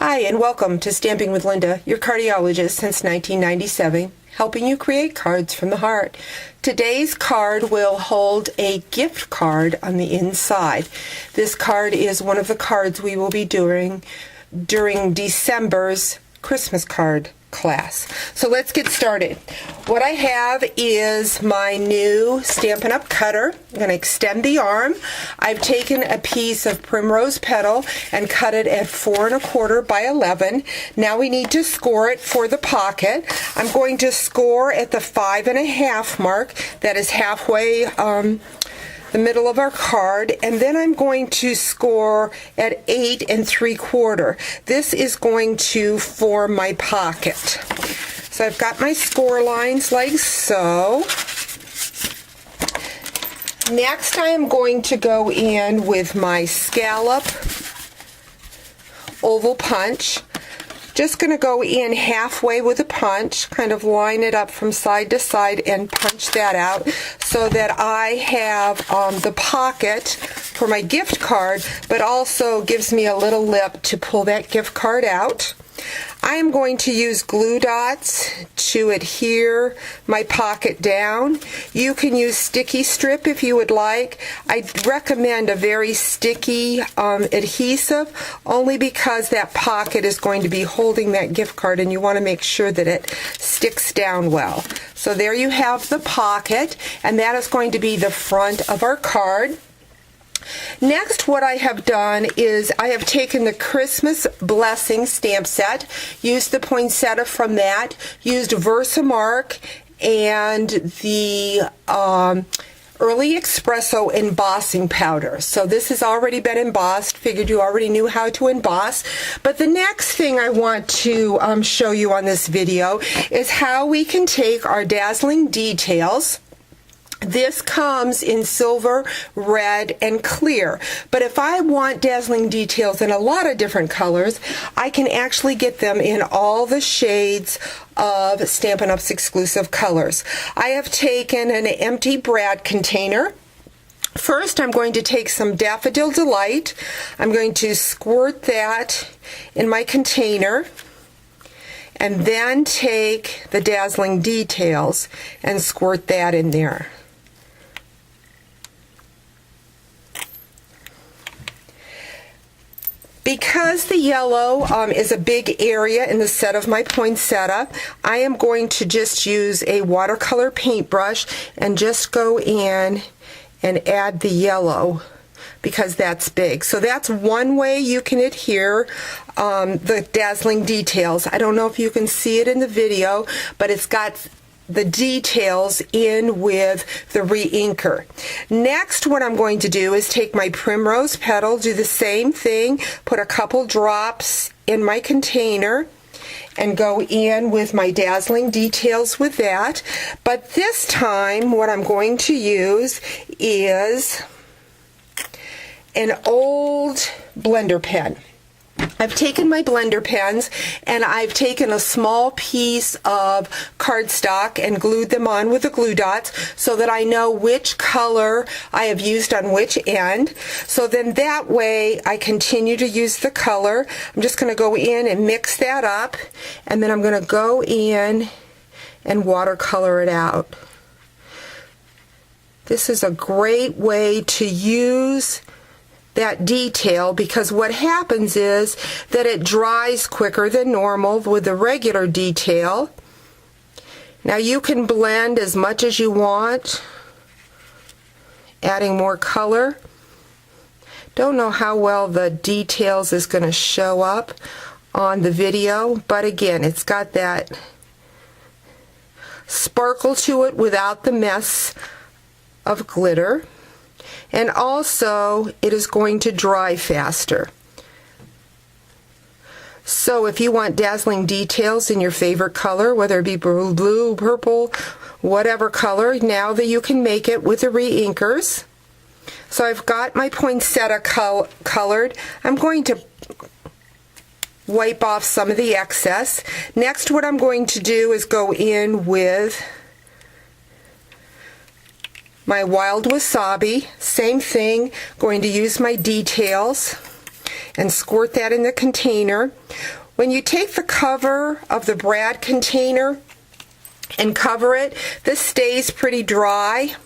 Hi, and welcome to Stamping with Linda, your cardiologist since 1997, helping you create cards from the heart. Today's card will hold a gift card on the inside. This card is one of the cards we will be doing during December's Christmas card class. So let's get started. What I have is my new Stampin' Up! Cutter. I'm going to extend the arm. I've taken a piece of primrose petal and cut it at 4 1/4 by 11. Now we need to score it for the pocket. I'm going to score at the 5 1/2 mark. That is halfway the middle of our card, and then I'm going to score at 8 3/4. This is going to form my pocket. So I've got my score lines like so. Next I am going to go in with my Scallop oval punch. Just going to go in halfway with a punch, kind of line it up from side to side and punch that out so that I have the pocket for my gift card, but also gives me a little lip to pull that gift card out. I am going to use glue dots to adhere my pocket down. You can use sticky strip if you would like. I recommend a very sticky adhesive only because that pocket is going to be holding that gift card and you want to make sure that it sticks down well. So there you have the pocket, and that is going to be the front of our card. Next, what I have done is I have taken the Christmas Blessing stamp set, used the poinsettia from that, used Versamark and the Early Espresso embossing powder. So this has already been embossed. Figured you already knew how to emboss. But the next thing I want to show you on this video is how we can take our Dazzling Details. This comes in silver, red, and clear. But if I want Dazzling Details in a lot of different colors, I can actually get them in all the shades of Stampin' Up's exclusive colors. I have taken an empty brad container. First, I'm going to take some Daffodil Delight. I'm going to squirt that in my container, and then take the Dazzling Details and squirt that in there. Because the yellow is a big area in the set of my poinsettia, I am going to just use a watercolor paintbrush and just go in and add the yellow because that's big. So that's one way you can adhere the Dazzling Details. I don't know if you can see it in the video, but it's got the details in with the re-inker. Next, what I'm going to do is take my primrose petal, do the same thing, put a couple drops in my container, and go in with my Dazzling Details with that. But this time, what I'm going to use is an old blender pen. I've taken my blender pens and I've taken a small piece of cardstock and glued them on with the glue dots so that I know which color I have used on which end. So then that way I continue to use the color. I'm just going to go in and mix that up, and then I'm going to go in and watercolor it out. This is a great way to use that detail because what happens is that it dries quicker than normal with the regular detail. Now you can blend as much as you want, adding more color. Don't know how well the details is going to show up on the video, but again, it's got that sparkle to it without the mess of glitter. And also, it is going to dry faster. So if you want Dazzling Details in your favorite color, whether it be blue, purple, whatever color, now that you can make it with the re-inkers. So I've got my poinsettia colored. I'm going to wipe off some of the excess. Next, what I'm going to do is go in with my wild wasabi. Same thing, going to use my details and squirt that in the container. When you take the cover of the brad container and cover it, this stays pretty dry.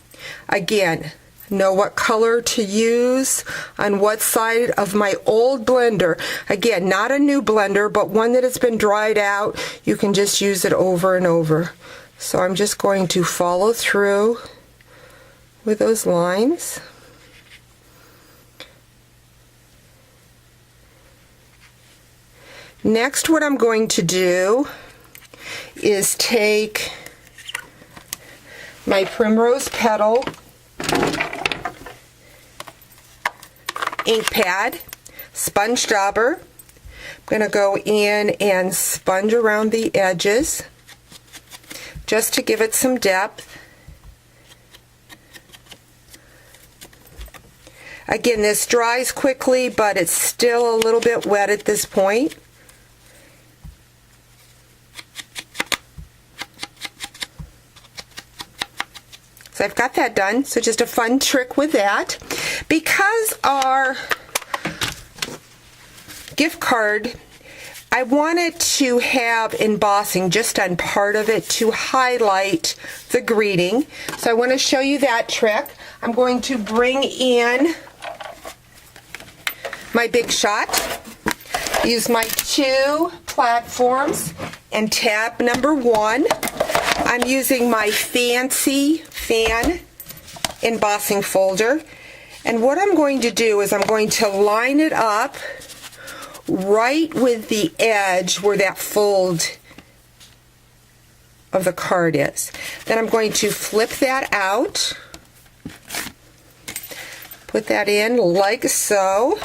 Again, know what color to use on what side of my old blender. Again, not a new blender, but one that has been dried out. You can just use it over and over. So I'm just going to follow through with those lines. Next, what I'm going to do is take my Primrose Petal ink pad, sponge dauber. I'm going to go in and sponge around the edges just to give it some depth. Again, this dries quickly, but it's still a little bit wet at this point. So I've got that done. So just a fun trick with that. Because our gift card, I wanted to have embossing just on part of it to highlight the greeting. So I want to show you that trick. I'm going to bring in my Big Shot, use my 2 platforms, and tab number 1. I'm using my fancy fan embossing folder, and what I'm going to do is I'm going to line it up right with the edge where that fold of the card is. Then I'm going to flip that out, put that in like so.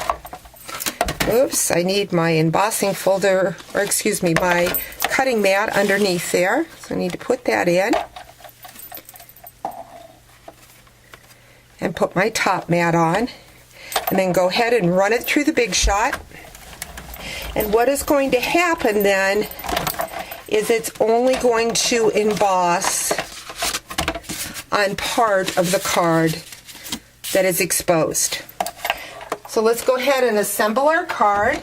Oops, I need my embossing folder, or excuse me, my cutting mat underneath there. So I need to put that in. And put my top mat on. And then go ahead and run it through the Big Shot. And what is going to happen then is it's only going to emboss on part of the card that is exposed. So let's go ahead and assemble our card.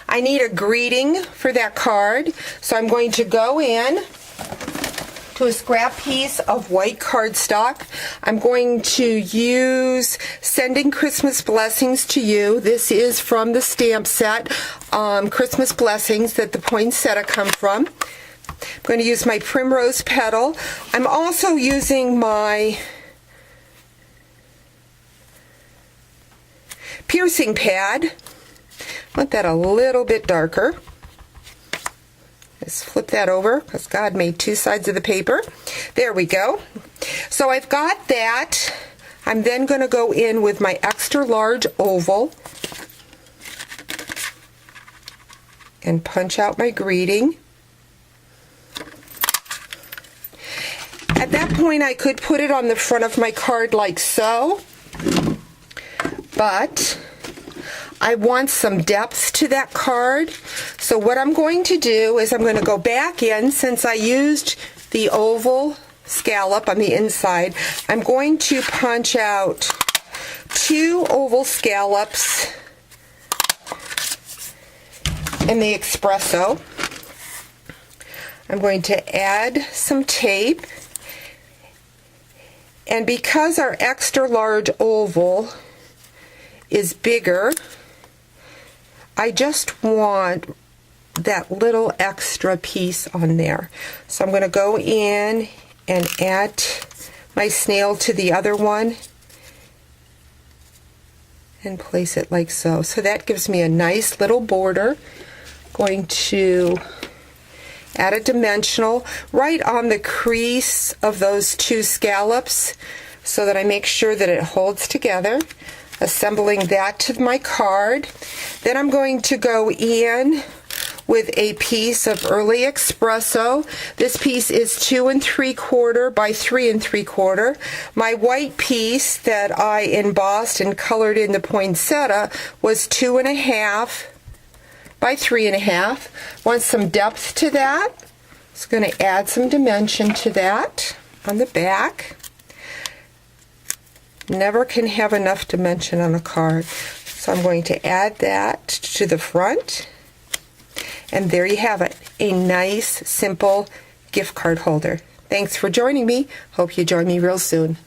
I need a greeting for that card, so I'm going to go in to a scrap piece of white cardstock. I'm going to use Sending Christmas Blessings to You. This is from the stamp set, Christmas Blessings, that the poinsettia come from. I'm going to use my Primrose Petal. I'm also using my piercing pad. I want that a little bit darker. Just flip that over because God made 2 sides of the paper. There we go. So I've got that. I'm then going to go in with my extra large oval and punch out my greeting. At that point, I could put it on the front of my card like so, but I want some depth to that card. So what I'm going to do is I'm going to go back in, since I used the oval scallop on the inside, I'm going to punch out 2 oval scallops in the espresso. I'm going to add some tape, and because our extra large oval is bigger, I just want that little extra piece on there. So I'm going to go in and add my snail to the other one and place it like so. So that gives me a nice little border. Going to add a dimensional right on the crease of those 2 scallops so that I make sure that it holds together. Assembling that to my card. Then I'm going to go in with a piece of early espresso. This piece is 2 3/4 by 3 3/4. My white piece that I embossed and colored in the poinsettia was 2 1/2 by 3 1/2. Want some depth to that. So I'm going to add some dimension to that on the back. Never can have enough dimension on a card. So I'm going to add that to the front. And there you have it, a nice, simple gift card holder. Thanks for joining me. Hope you join me real soon.